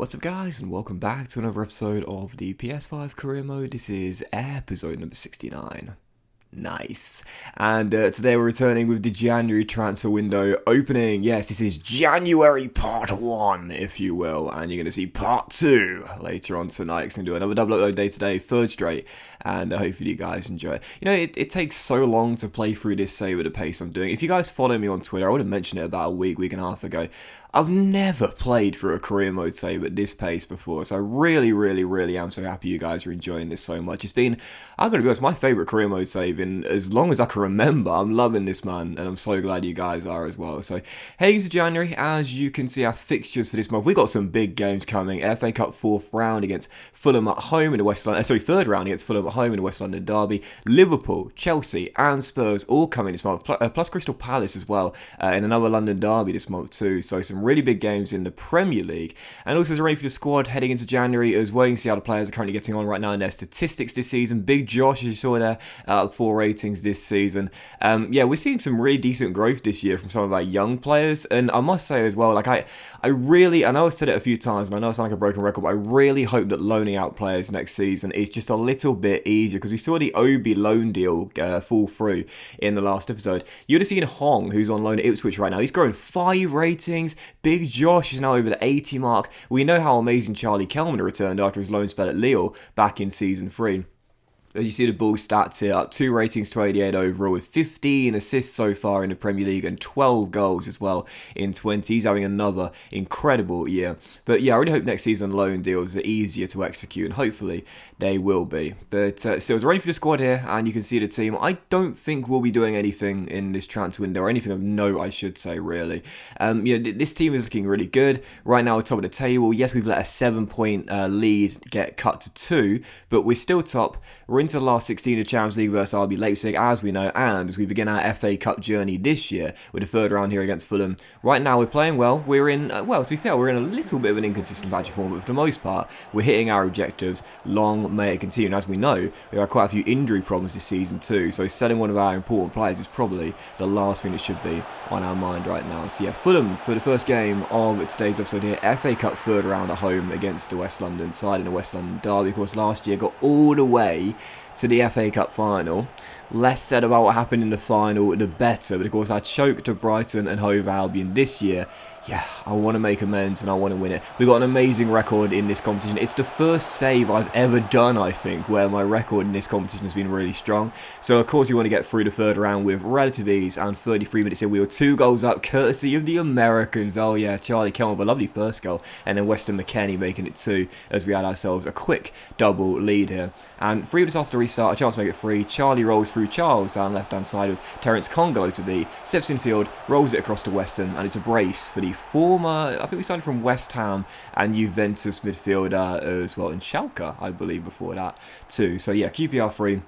What's up guys, and welcome back to another episode of the PS5 career mode. This is episode number 69. Nice. And today we're returning with the January transfer window opening. Yes, this is January part 1, if you will. And you're going to see part 2 later on tonight. It's going to do another double upload day today, third straight. And hopefully you guys enjoy it. You know, it takes so long to play through this save at the pace I'm doing. If you guys follow me on Twitter, I would have mentioned it about a week and a half ago. I've never played through a career mode save at this pace before, so I really am so happy you guys are enjoying this so much. It's been, I'm going to be honest, my favourite career mode save in as long as I can remember. I'm loving this, man, and I'm so glad you guys are as well. So, heading into January, as you can see our fixtures for this month, we've got some big games coming. FA Cup 4th round against Fulham at home in the West London, third round against Fulham at home in the West London derby. Liverpool, Chelsea and Spurs all coming this month, plus Crystal Palace as well in another London derby this month too. So some really big games in the Premier League. And also as a ready for the squad heading into January as well. You can see how the players are currently getting on right now in their statistics this season. Big Josh, as you saw there, 4 ratings this season. Yeah, we're seeing some really decent growth this year from some of our young players. And I must say as well, like I know I've said it a few times and I know I sound like a broken record, but I really hope that loaning out players next season is just a little bit easier, because we saw the Obi loan deal fall through in the last episode. You would have seen Hong, who's on loan at Ipswich right now. He's growing 5 ratings. Big Josh is now over the 80 mark. We know how amazing Charlie Kelman returned after his loan spell at Lille back in Season 3. As you see the Bulls stats here, up 2 ratings to 88 overall with 15 assists so far in the Premier League and 12 goals as well in 20. He's having another incredible year. But yeah, I really hope next season loan deals are easier to execute, and hopefully they will be. But still, it's ready for the squad here, and you can see the team. I don't think we'll be doing anything in this transfer window, or anything of note, I should say, really. This team is looking really good. Right now, we're top of the table. Yes, we've let a 7-point lead get cut to 2, but we're still top. We're into the last 16 of Champions League versus RB Leipzig, as we know, and as we begin our FA Cup journey this year with the third round here against Fulham. Right now, we're playing well. We're in, to be fair, we're in a little bit of an inconsistent patch of form, but for the most part, we're hitting our objectives. Long may it continue. And as we know, we have quite a few injury problems this season too, so selling one of our important players is probably the last thing that should be on our mind right now. So yeah, Fulham for the first game of today's episode here, FA Cup third round at home against the West London side in the West London derby. Of course, last year got all the way to the FA Cup final. Less said about what happened in the final, the better. But of course, I choked to Brighton and Hove Albion this year. Yeah, I want to make amends and I want to win it. We've got an amazing record in this competition. It's the first save I've ever done, I think, where my record in this competition has been really strong. So, of course, you want to get through the third round with relative ease, and 33 minutes in, we were 2 goals up, courtesy of the Americans. Oh, yeah, Charlie Kelman with a lovely first goal, and then Weston McKennie making it 2, as we had ourselves a quick double lead here. And 3 minutes after the restart, a chance to make it 3. Charlie rolls through Charles down left-hand side with Terence Congolo to be. Steps in field, rolls it across to Weston, and it's a brace for the former, I think we signed from West Ham and Juventus midfielder as well, and Schalke, I believe, before that too. So yeah, QPR 3,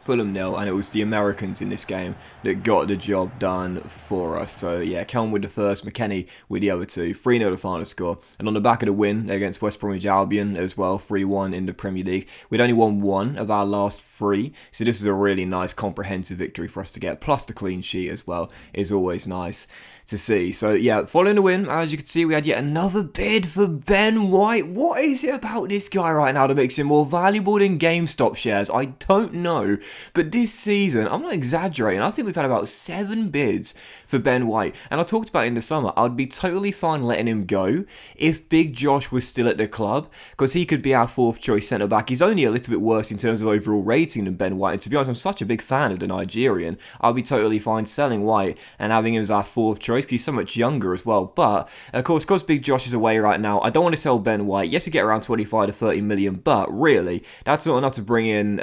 Fulham 0, and it was the Americans in this game that got the job done for us. So yeah, Kelm with the first, McKennie with the other 2. 3-0 the final score. And on the back of the win against West Bromwich Albion as well, 3-1 in the Premier League. We'd only won 1 of our last 3, so this is a really nice comprehensive victory for us to get. Plus the clean sheet as well is always nice to see. So yeah, following the win, as you can see, we had yet another bid for Ben White. What is it about this guy right now that makes him more valuable than GameStop shares? I don't know. But this season, I'm not exaggerating, I think we've had about 7 bids for Ben White. And I talked about it in the summer, I'd be totally fine letting him go if Big Josh was still at the club, because he could be our 4th choice centre-back. He's only a little bit worse in terms of overall rating than Ben White. And to be honest, I'm such a big fan of the Nigerian. I'd be totally fine selling White and having him as our 4th choice, because he's so much younger as well. But, of course, because Big Josh is away right now, I don't want to sell Ben White. Yes, we get around 25 to 30 million, but really, that's not enough to bring in,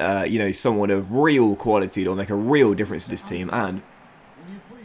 someone of real quality that will make a real difference to this team. And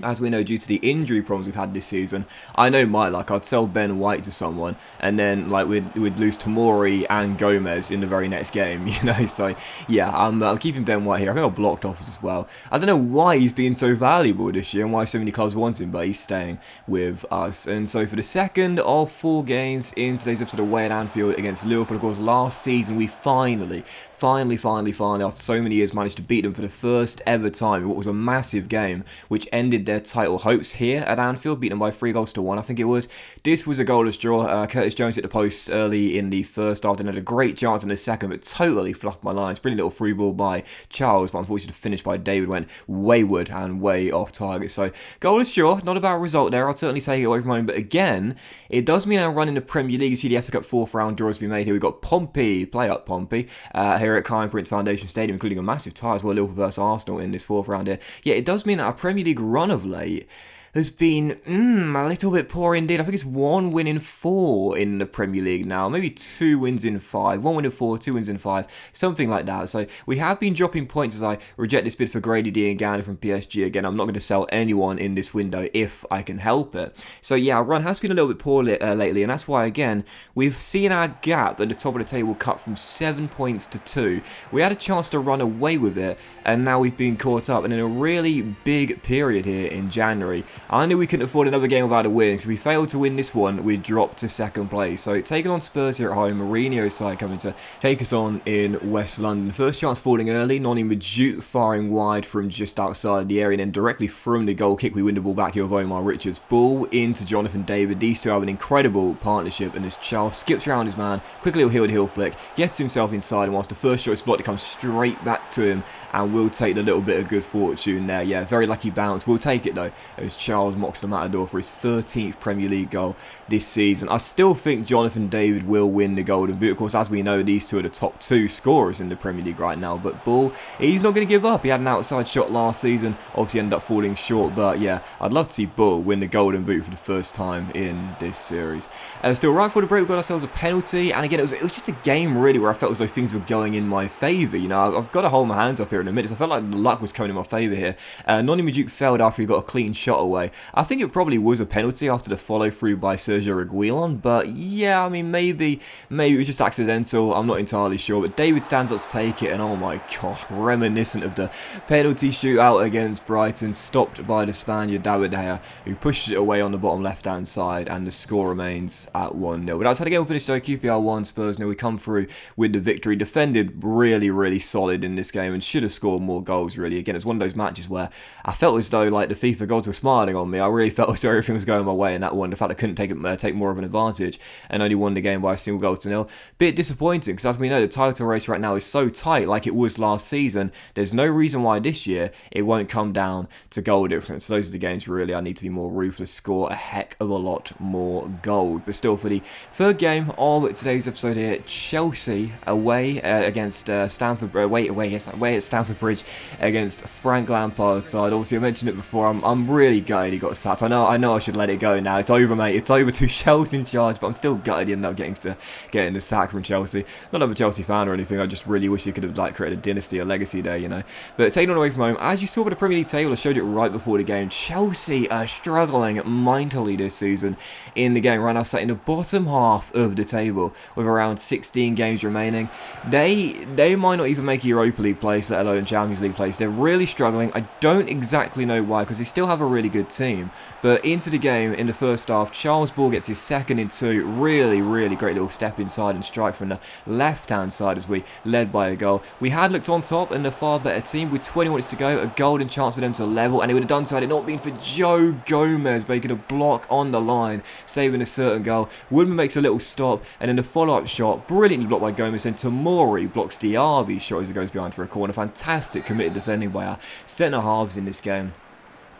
as we know, due to the injury problems we've had this season, I know my luck, I'd sell Ben White to someone, and then we'd lose Tomori and Gomez in the very next game, so yeah, I'm keeping Ben White here. I think I've blocked offers as well. I don't know why he's been so valuable this year and why so many clubs want him, but he's staying with us. And so for the second of 4 games in today's episode away at Anfield against Liverpool, of course, last season we finally, after so many years, managed to beat them for the first ever time in what was a massive game, which ended their their title hopes here at Anfield, beating them by 3-1, I think it was. This was a goalless draw. Curtis Jones hit the post early in the first half, and had a great chance in the second, but totally fluffed my lines. Brilliant little free ball by Charles, but unfortunately the finish by David went wayward and way off target. So goalless draw, not a bad result there. I'll certainly take it away from home, but again, it does mean I'm running the Premier League. You see the FA Cup fourth round draws be made here. We've got Pompey, play up Pompey, here at Kine Prince Foundation Stadium, including a massive tie as well, Liverpool versus Arsenal in this fourth round here. Yeah, it does mean that our Premier League run of late has been a little bit poor indeed. I think it's 1 win in 4 in the Premier League now. Maybe 2 wins in 5. 1 win in 4, 2 wins in 5. Something like that. So we have been dropping points as I reject this bid for Grady D and Gandhi from PSG. Again, I'm not going to sell anyone in this window if I can help it. So yeah, our run has been a little bit poor lately. And that's why, again, we've seen our gap at the top of the table cut from 7 points to 2. We had a chance to run away with it. And now we've been caught up. And in a really big period here in January, I knew we couldn't afford another game without a win, so we failed to win this one, we dropped to second place. So taking on Spurs here at home, Mourinho's side coming to take us on in West London. First chance falling early, Noni Majuk firing wide from just outside the area, and then directly from the goal kick we win the ball back here with Omar Richards. Ball into Jonathan David. These two have an incredible partnership, and as Charles skips around his man, quick little heel-to-heel flick, gets himself inside, and whilst the first shot is blocked, it comes straight back to him, and we'll take the little bit of good fortune there. Yeah, very lucky bounce. We'll take it though, as Charles mocks the Matador for his 13th Premier League goal this season. I still think Jonathan David will win the Golden Boot. Of course, as we know, these two are the top 2 scorers in the Premier League right now. But Bull, he's not going to give up. He had an outside shot last season, obviously ended up falling short. But yeah, I'd love to see Bull win the Golden Boot for the first time in this series. Still, right before the break, we got ourselves a penalty. And again, it was just a game really where I felt as though things were going in my favour. You know, I've got to hold my hands up here in a minute. I felt like the luck was coming in my favour here. Noni Majuk failed after he got a clean shot away. I think it probably was a penalty after the follow through by Sergio Reguilon, but yeah, I mean, maybe it was just accidental. I'm not entirely sure, but David stands up to take it, and oh my god, reminiscent of the penalty shootout against Brighton, stopped by the Spaniard David De Gea, who pushes it away on the bottom left hand side, and the score remains at 1-0. But that's how the game will finish though. QPR 1, Spurs 0. We come through with the victory. Defended really solid in this game and should have scored more goals really. Again, it's one of those matches where I felt as though like the FIFA gods were smiling on me. I really felt as though everything was going my way in that one. The fact I couldn't take more of an advantage and only won the game by a single goal to nil. Bit disappointing because as we know, the title race right now is so tight like it was last season. There's no reason why this year it won't come down to goal difference. So those are the games really I need to be more ruthless, score a heck of a lot more gold. But still, for the third game of today's episode here, Chelsea away against Stamford, away at Stamford Bridge against Frank Lampard's side. Obviously, I mentioned it before. I'm really gutted he got sacked. I know I should let it go now. It's over, mate. It's over. Tuchel's in charge, but I'm still gutted he ended up getting the sack from Chelsea. Not I'm a Chelsea fan or anything. I just really wish he could have like created a dynasty, a legacy there, you know. But taking on away from home, as you saw with the Premier League table, I showed it right before the game. Chelsea are struggling mightily this season in the game. Right now, sat in the bottom half of the table with around 16 games remaining. They might not even make a Europa League place, let alone Champions League place. They're really struggling. I don't exactly know why, because they still have a really good team. But into the game in the first half, Charles Ball gets his second in 2. Really great little step inside and strike from the left-hand side as we led by a goal. We had looked on top and a far better team with 20 minutes to go. A golden chance for them to level, and they would have done so had it not been for Joe Gomez making a block on the line, saving a certain goal. Woodman makes a little stop, and then the follow-up shot, brilliantly blocked by Gomez, and Tomori blocks Diaby's shot as it goes behind for a corner. Fantastic committed defending by our centre-halves in this game.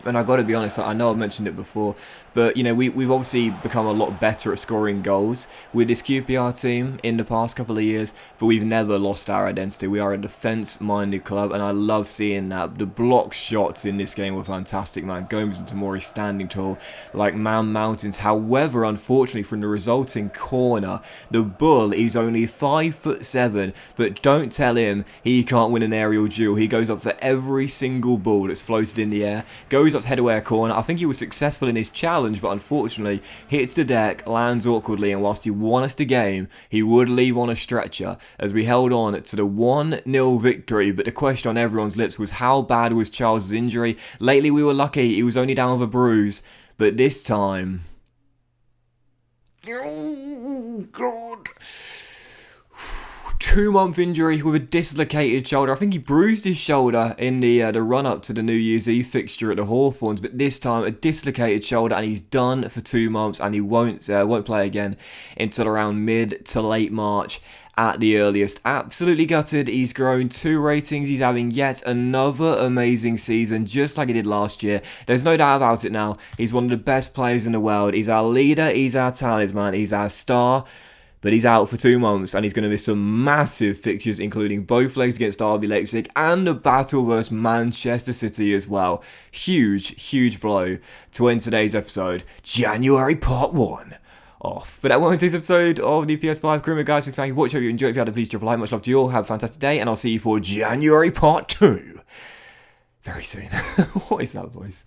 And I've got to be honest, I know I've mentioned it before, but you know we've obviously become a lot better at scoring goals with this QPR team in the past couple of years, but we've never lost our identity. We are a defence-minded club, and I love seeing that. The block shots in this game were fantastic, man. Gomez and Tomori standing tall like mountains. However, unfortunately, from the resulting corner, the Bull is only 5'7", but don't tell him he can't win an aerial duel. He goes up for every single ball that's floated in the air, goes up to head away a corner. I think he was successful in his challenge, but unfortunately hits the deck, lands awkwardly, and whilst he won us the game, he would leave on a stretcher as we held on to the 1-0 victory. But the question on everyone's lips was, how bad was Charles' injury? Lately we were lucky he was only down with a bruise, but this time, oh god, 2-month injury with a dislocated shoulder. I think he bruised his shoulder in the run-up to the New Year's Eve fixture at the Hawthorns, but this time a dislocated shoulder, and he's done for 2 months, and he won't play again until around mid to late March at the earliest. Absolutely gutted. He's grown 2 ratings. He's having yet another amazing season, just like he did last year. There's no doubt about it now. He's one of the best players in the world. He's our leader. He's our talisman. He's our star. But he's out for 2 months, and he's going to miss some massive fixtures, including both legs against RB Leipzig and a battle versus Manchester City as well. Huge blow to end today's episode. January Part 1 off. But that won't today's episode of the PS5 Career Mode, guys. So thank you for watching. Hope you enjoyed. If you had, please drop a like. Much love to you all. Have a fantastic day, and I'll see you for January Part 2 very soon. What is that voice?